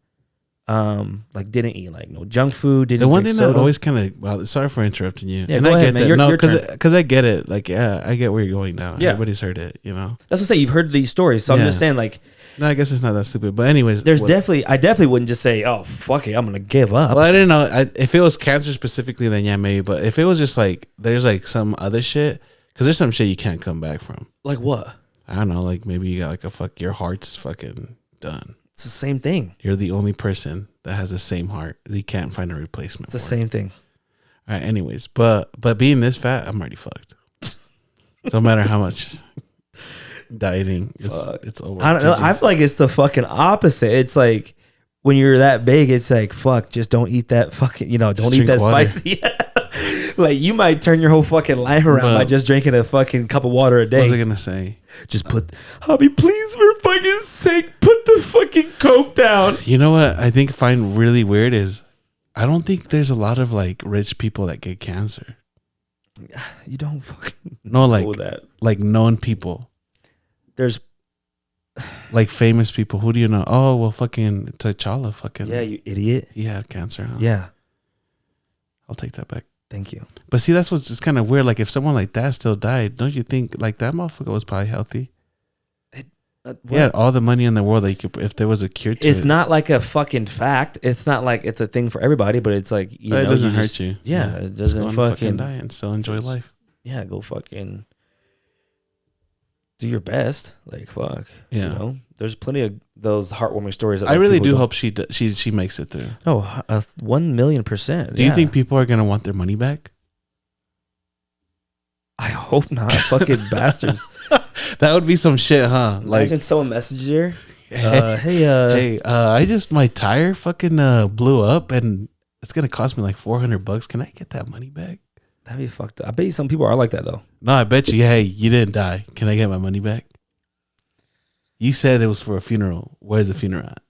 Like didn't eat like no junk food. Didn't. The one thing soda. that always kind of, well, sorry for interrupting you. Yeah, and go I ahead, get man. that. Because I get it. Like, yeah, I get where you're going now. Yeah. Everybody's heard it. You know. That's what I say. You've heard these stories, so I'm just saying like. No, I guess it's not that stupid. But anyways, I definitely wouldn't just say, oh fuck it, I'm gonna give up. Well, I didn't know. If it was cancer specifically, then yeah, maybe. But if it was just like there's like some other shit, because there's some shit you can't come back from. Like what? I don't know. Like maybe you got like your heart's fucking done. It's the same thing. You're the only person that has the same heart. You can't find a replacement. It's the same thing. All right. Anyways, but being this fat, I'm already fucked. No matter how much dieting, it's over. I don't know. I feel like it's the fucking opposite. It's like when you're that big, it's like fuck, just don't eat that fucking. Don't eat that water. spicy. Like you might turn your whole fucking life around by just drinking a fucking cup of water a day. What was I gonna say? Just put, Javi, please, for fucking sake, put the fucking Coke down. You know what I find really weird is I don't think there's a lot of like rich people that get cancer. You don't fucking know that. Like known people. There's like famous people. Who do you know? Oh, well, fucking T'Challa, fucking. Yeah, you idiot. He had cancer, huh? Yeah. I'll take that back. Thank you. But see, that's what's just kind of weird. Like, if someone like that still died, don't you think like that motherfucker was probably healthy? He had all the money in the world that you could, if there was a cure to it. It's not like a fucking fact. It's not like it's a thing for everybody, but it's like, it doesn't hurt you. Yeah, it doesn't fucking die and still enjoy life. Yeah, go fucking do your best. Like, fuck. Yeah. There's plenty of those heartwarming stories. That, I really do hope she makes it through. Oh, 1,000,000%. Do you think people are going to want their money back? I hope not. Fucking bastards. That would be some shit, huh? Imagine someone messaged her. My tire fucking blew up and it's going to cost me like $400. Can I get that money back? That'd be fucked up. I bet you some people are like that though. No, I bet you, hey, you didn't die. Can I get my money back? You said it was for a funeral. Where's the funeral at?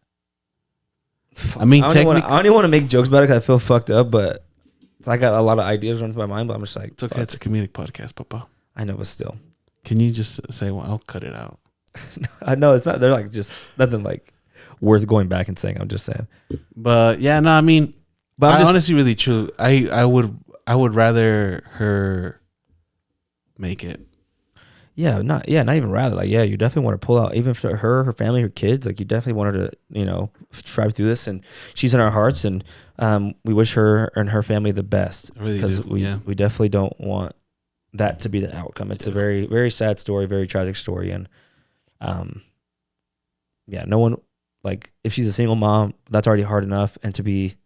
I mean, I don't even want to make jokes about it because I feel fucked up, but I got a lot of ideas running through my mind, but I'm just like, it's okay. It's a comedic podcast, Papa. I know, but still. Can you just say, well, I'll cut it out? I know it's not, they're like just nothing like worth going back and saying. I'm just saying. But yeah, no, I mean, but honestly, really true. I would rather her make it. Yeah, not even rather. Like, yeah, you definitely want to pull out, even for her family, her kids. Like, you definitely want her to, strive through this, and she's in our hearts, and we wish her and her family the best because we definitely don't want that to be the outcome. It's a very, very sad story, very tragic story, and no one, like, if she's a single mom, that's already hard enough, and to be.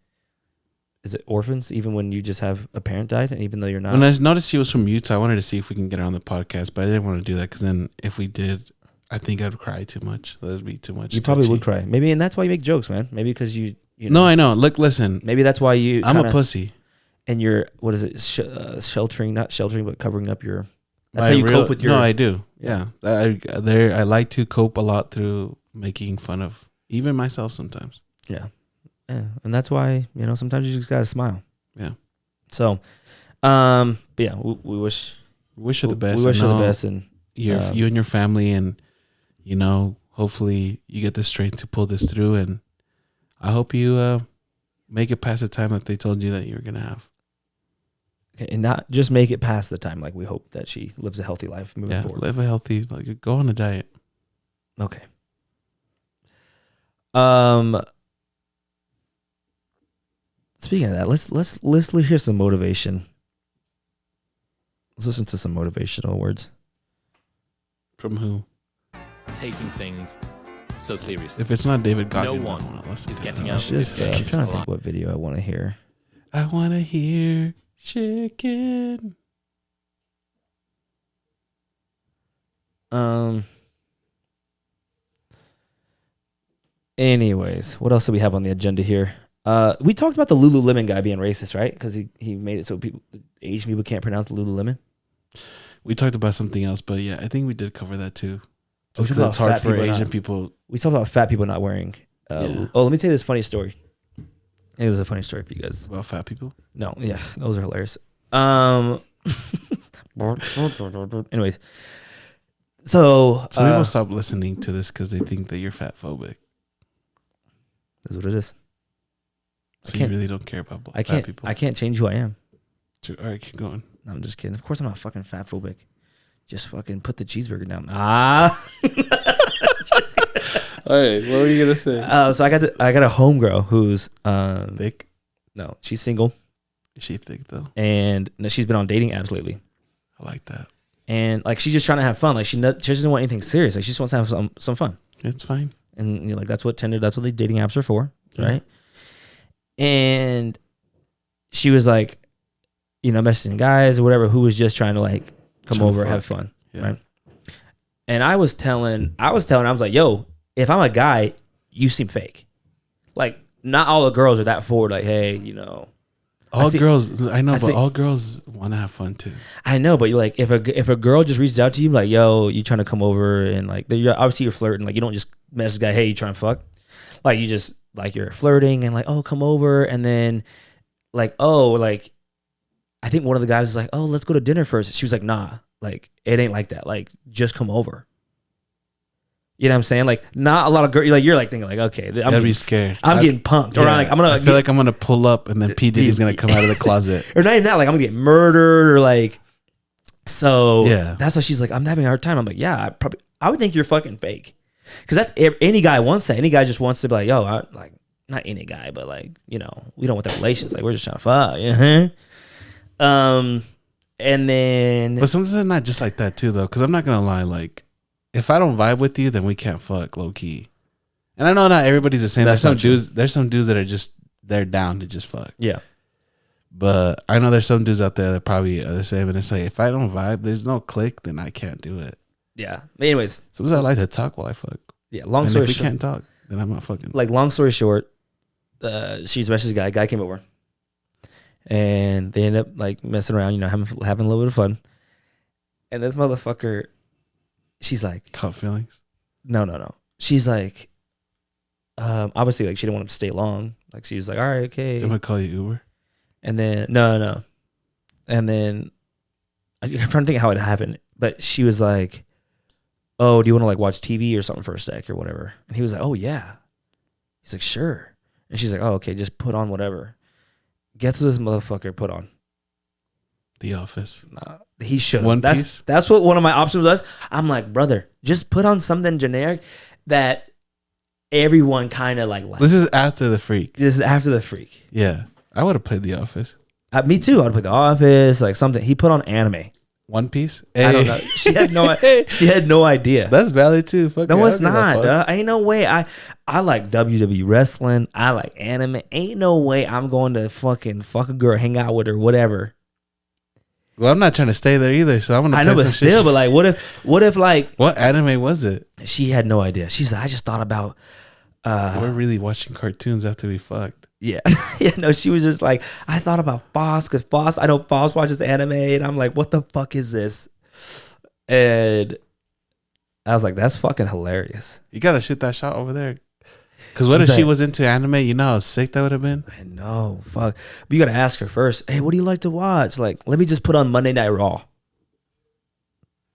Is it orphans even when you just have a parent died, and even though you're not? When I noticed she was from Utes, I wanted to see if we can get her on the podcast, but I didn't want to do that because then if we did, I think I'd cry too much. That would be too much. You probably would cry. Maybe, and that's why you make jokes, man. Maybe because you know. No, I know. Look, listen. Maybe that's why you. I'm a pussy. And you're, what is it? Sheltering, not sheltering, but covering up your. That's how you cope with your. No, I do. Yeah, I like to cope a lot through making fun of even myself sometimes. Yeah. Yeah, and that's why, sometimes you just gotta smile. Yeah. So, but yeah, we wish her the best. We wish her the best, and you and your family, and hopefully you get the strength to pull this through, and I hope you make it past the time that they told you that you were gonna have. Okay, and not just make it past the time. Like, we hope that she lives a healthy life moving forward. Live a healthy, like, go on a diet. Okay. Speaking of that, let's hear some motivation. Let's listen to some motivational words. From who? Taking things so seriously. If it's not David Goggins, no one is getting out. I'm trying to think what video I want to hear. I want to hear chicken. Anyways, what else do we have on the agenda here? We talked about the Lululemon guy being racist, right? Because he made it so Asian people can't pronounce Lululemon. We talked about something else, but yeah, I think we did cover that too. We Just talked 'cause it's about hard fat for people Asian not- people. We talked about fat people not wearing. Yeah. Oh, let me tell you this funny story. It was a funny story for you guys. About fat people. No, yeah, those are hilarious. Anyways, so Some people stop listening to this because they think that you're fat phobic. that's what it is. So you really don't care about fat people. I can't change who I am. All right, keep going. No, I'm just kidding. Of course, I'm not fucking fat phobic. Just fucking put the cheeseburger down. Ah. All right, what were you gonna say? So I got a homegirl who's Thick? No, she's single. Is she thick though? And she's been on dating apps lately. I like that. And like she's just trying to have fun. Like she doesn't want anything serious. Like she just wants to have some fun. It's fine. And you're like, that's what Tinder, that's what the dating apps are for, right? And she was like, messaging guys or whatever who was just trying to like come over, have fun, right? And I was telling, I was like, yo, if I'm a guy, you seem fake. Like, not all the girls are that forward. Like, hey, all girls want to have fun too. I know, but you're like, if a girl just reaches out to you, like, yo, you trying to come over, and like, obviously you're flirting. Like, you don't just message a guy, hey, you trying to fuck? Like, you just like you're flirting and like, oh, come over, and then like, oh, like, I think one of the guys was like, oh, let's go to dinner first. She was like, nah, like, it ain't like that. Like, just come over. You know what I'm saying? Like, not a lot of girls. Like, you're like thinking, like, okay, I'd be scared. I'm getting punked, or like I feel like I'm gonna pull up, and then P Diddy's gonna come out of the closet, or not even that. Like, I'm gonna get murdered, or like, so yeah. That's why she's like, I'm having a hard time. I'm like, yeah, I would think you're fucking fake, because that's any guy wants that. Any guy just wants to be like, yo, like, not any guy, but like, we don't want the relations. Like, we're just trying to fuck. And then, but sometimes it's not just like that too, though. Because I'm not gonna lie, like, if I don't vibe with you, then we can't fuck, low key. And I know not everybody's the same. There's some dudes that are just, they're down to just fuck. Yeah. But I know there's some dudes out there that probably are the same. And it's like, if I don't vibe, there's no click, then I can't do it. Yeah. Anyways, sometimes I like to talk while I fuck. Yeah. Long and story if we short, can't talk, then I'm not fucking. Like, long story short, she's messaged a guy came over, and they end up like messing around, having a little bit of fun. And this motherfucker, she's like, caught feelings. No. She's like, obviously, like, she didn't want him to stay long. Like, she was like, all right, okay. I'm gonna call you Uber. And then no. And then I'm trying to think how it happened, but she was like, oh, do you want to like watch TV or something for a sec or whatever? And he was like, oh yeah. He's like, sure. And she's like, oh, okay, just put on whatever. Guess what this motherfucker put on? The Office. Nah, he should. One Piece. That's what one of my options was. I'm like, brother, just put on something generic that everyone kind of like likes. This is after the freak. Yeah. I would have played The Office. Me too. I would play The Office, like something. He put on anime. One Piece. Hey. I don't know. She had no idea. That's valid too. Fuck no, it's not. Ain't no way. I like WWE wrestling. I like anime. Ain't no way I'm going to fucking fuck a girl, hang out with her, whatever. Well, I'm not trying to stay there either, so I'm gonna. I know, but still, but like, what if like, what anime was it? She had no idea. She's like, I just thought about. We're really watching cartoons after we fucked. Yeah, yeah. No, she was just like, I thought about Foss, because I know Foss watches anime, and I'm like, what the fuck is this? And I was like, that's fucking hilarious. You gotta shoot that shot over there. Because what if she was into anime? You know how sick that would have been? I know. Fuck. But you got to ask her first. Hey, what do you like to watch? Like, let me just put on Monday Night Raw.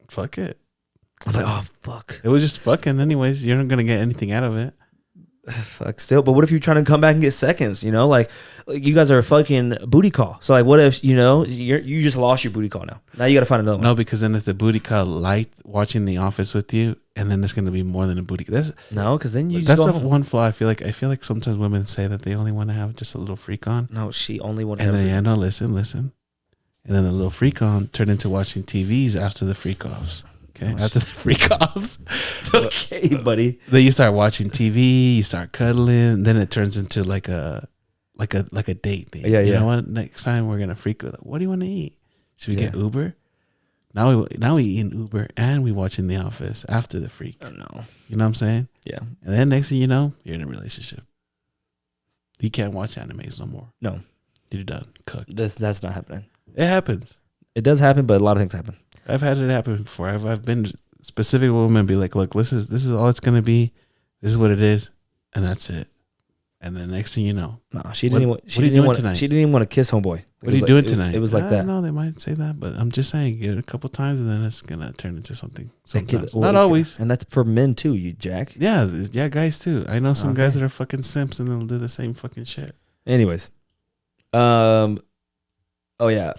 Fuck it. I'm like, oh, fuck. It was just fucking anyways. You're not going to get anything out of it. Fuck still. But what if you're trying to come back and get seconds? Like you guys are a fucking booty call. So like, what if, you just lost your booty call now? Now you got to find another one. No, because then if the booty call liked watching The Office with you, and then it's going to be more than a booty call. No, because then that's one flaw. I feel like sometimes women say that they only want to have just a little freak on. No, she only wants to have. And then, listen. And then the little freak on turned into watching TVs after the freak offs. Okay, after the freak offs. It's okay, buddy. Then you start watching TV, you start cuddling, then it turns into like a date thing. Yeah, you know what? Next time we're gonna freak. What do you want to eat? Should we get Uber? Now we eat in Uber and we watching The Office after the freak. I don't know. You know what I'm saying? Yeah. And then next thing you know, you're in a relationship. You can't watch animes no more. No. You're done. Cooked. That's not happening. It happens. It does happen, but a lot of things happen. I've had it happen before. I've been specific with women be like, look, this is all it's gonna be. This is what it is, and that's it. And then next thing you know, no, she didn't even want to kiss homeboy. What are you doing tonight? It was like that. No, they might say that, but I'm just saying, get it a couple times, and then it's gonna turn into something. Sometimes, not always. And that's for men too, you jack. Yeah, guys too. I know some guys that are fucking simps, and they'll do the same fucking shit. Anyways, oh yeah,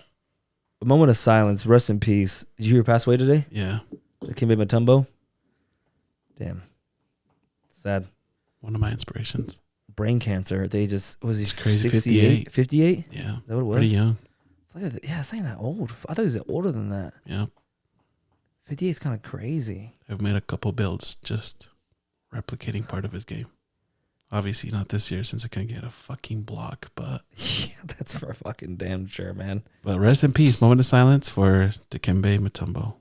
a moment of silence. Rest in peace. Did you hear he passed away today? Yeah, Dikembe Mutombo. Damn, sad. One of my inspirations. Brain cancer. They just was he it's crazy. 58? 58? Yeah, is that what it was? Pretty young. Yeah, it's not that old. I thought he was older than that. Yeah, 58 is kind of crazy. I've made a couple builds just replicating part of his game. Obviously not this year since I couldn't get a fucking block, but yeah, that's for fucking damn sure, man. But rest in peace. Moment of silence for Dikembe Mutombo.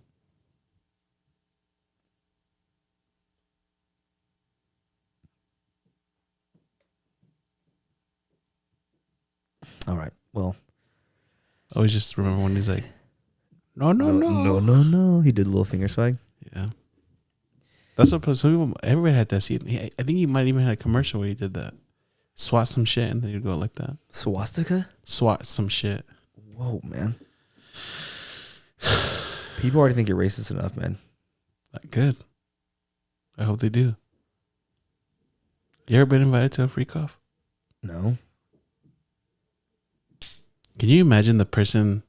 All right. Well, I always just remember when he's like, no. He did a little finger swag. Yeah. That's what everybody had that scene. I think he might even had a commercial where he did that. Swat some shit and then he'd go like that. Swastika? Swat some shit. Whoa, man. People already think you're racist enough, man. Good. I hope they do. You ever been invited to a freak off? No. Can you imagine the person?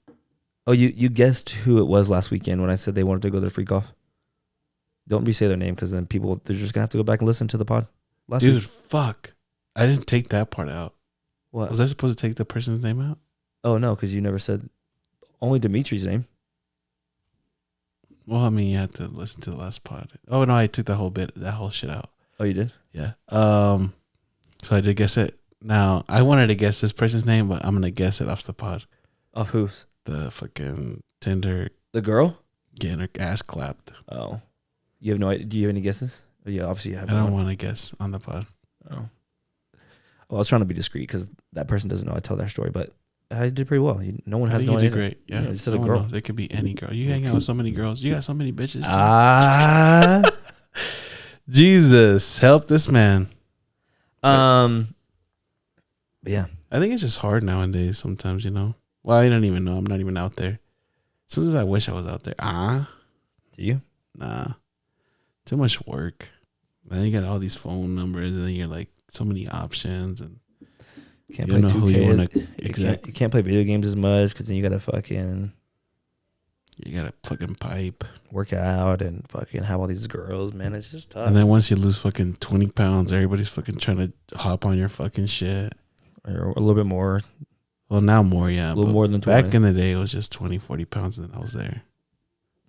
Oh, you guessed who it was last weekend when I said they wanted to go to the freak off? Don't re-say their name because then people, they're just going to have to go back and listen to the pod. Dude, fuck. I didn't take that part out. What? Was I supposed to take the person's name out? Oh, no, because you never said only Dimitri's name. Well, I mean, you had to listen to the last pod. Oh, no, I took that whole shit out. Oh, you did? Yeah. So I did guess it. Now, I wanted to guess this person's name, but I'm going to guess it off the pod. Off whose? The fucking Tinder. The girl? Getting her ass clapped. Oh. You have no idea? Do you have any guesses? Oh, yeah, obviously you have. I don't want to guess on the pod. Oh. Well, I was trying to be discreet because that person doesn't know I tell their story, but I did pretty well. No one has no idea. You did great. Yeah. Just said a girl. Knows. It could be any girl. You hang out with so many girls. You got so many bitches. Jesus, help this man. But yeah. I think it's just hard nowadays sometimes, you know. Well, I don't even know. I'm not even out there. Sometimes I wish I was out there. Do you? Nah. Too much work. Then you got all these phone numbers and then you're like so many options and can't play 2K. You can't play video games as much because then you gotta fucking pipe, work out, and fucking have all these girls. Man, it's just tough. And then once you lose fucking 20 pounds, everybody's fucking trying to hop on your fucking shit. Or a little bit more. Well, now more, yeah. A little more than 20. Back in the day, it was just 20, 40 pounds, and then I was there.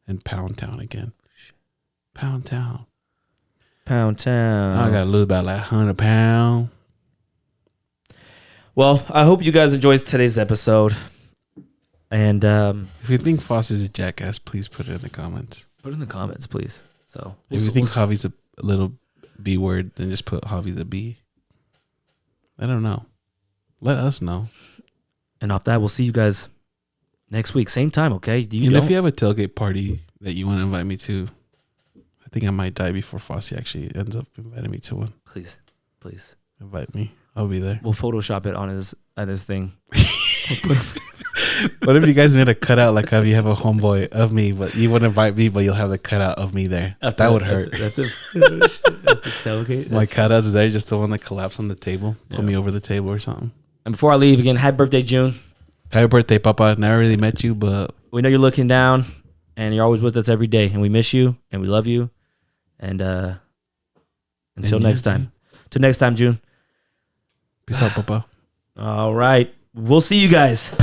In Pound Town again. Pound Town. I gotta lose about like 100 pounds. Well, I hope you guys enjoyed today's episode. And if you think Fossie's a jackass, please put it in the comments. Put it in the comments, please. So if you think Javi's a little B word, then just put Javi's a B. I don't know. Let us know. And off that, we'll see you guys next week, same time. Okay? If you have a tailgate party that you want to invite me to, I think I might die before Fossie actually ends up inviting me to one. Please invite me. I'll be there. We'll Photoshop it on his thing. What if you guys made a cutout like how you have a homeboy of me, but you wouldn't invite me, but you'll have the cutout of me there? That would hurt. At the tailgate. My cutouts is there, just the one that collapsed on the table. Put me over the table or something. And before I leave, again, happy birthday, June. Happy birthday, Papa. Never really met you, but we know you're looking down, and you're always with us every day, and we miss you, and we love you. And until next time. Till next time, June. Peace out, Papa. All right. We'll see you guys.